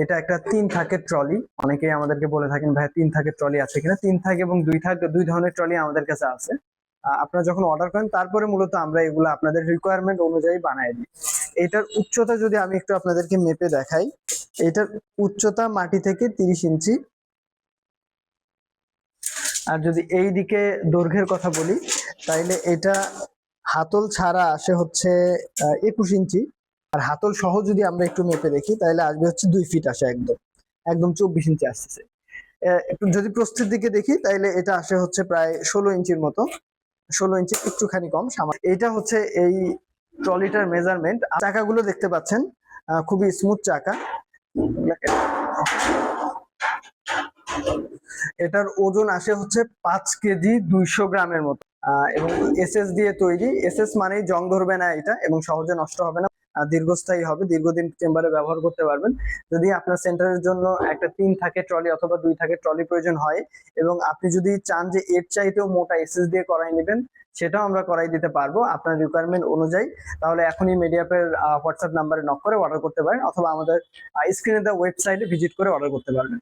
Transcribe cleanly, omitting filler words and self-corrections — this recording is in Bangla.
এটা একটা 3 থাকের ট্রলি। অনেকেই আমাদেরকে বলে থাকেন ভাই 3 থাকের ট্রলি আছে কিনা? 3 থাক এবং 2 থাক, দুই ধরনের ট্রলি আমাদের কাছে আছে। আপনারা যখন অর্ডার করেন তারপরে মূলত আমরা এগুলো আপনাদের রিকোয়ারমেন্ট অনুযায়ী বানায় দিই। এটার উচ্চতা যদি আমি একটু আপনাদেরকে মেপে দেখাই, এটার উচ্চতা মাটি থেকে 30 ইঞ্চি। আর যদি এই দিকে দৈর্ঘ্যের কথা বলি, তাইলে এটা হাতল ছাড়া আসে হচ্ছে 21 ইঞ্চি। আর হাতল সহ যদি আমরা একটু মেপে দেখি, তাহলে আসবে হচ্ছে 2 ফিট আসে, একদম একদম 24 ইঞ্চি আসতেছে। একটু যদি প্রস্থের দিকে দেখি, তাইলে এটা আসে হচ্ছে প্রায় 16 ইঞ্চির মতো, 16 ইঞ্চি একটুখানি কম সামান্য। এটা হচ্ছে এই ট্রলিটার মেজারমেন্ট। চাকাগুলো দেখতে পাচ্ছেন খুবই স্মুথ চাকা। এটার ওজন আসে হচ্ছে 5 কেজি 200 গ্রামের মতো। এবং এসএস দিয়ে তৈরি। এসএস মানেই জং ধরবে না এটা, এবং সহজে নষ্ট হবে না, দীর্ঘস্থায়ী হবে, দীর্ঘদিন চেম্বারে ব্যবহার করতে পারবেন। যদি আপনার সেন্টারের জন্য একটা 3 থাকে ট্রলি অথবা 2 থাকে ট্রলি প্রয়োজন হয়, এবং আপনি যদি চান যে এর চাইতেও মোটা এসএস দিয়ে করাই নেবেন, সেটাও আমরা করাই দিতে পারবো আপনার রিকোয়ারমেন্ট অনুযায়ী। তাহলে এখনই মিডিয়াপের হোয়াটসঅ্যাপ নাম্বারে নক করে অর্ডার করতে পারেন, অথবা আমাদের স্ক্রিনে দেওয়া ওয়েবসাইটে ভিজিট করে অর্ডার করতে পারবেন।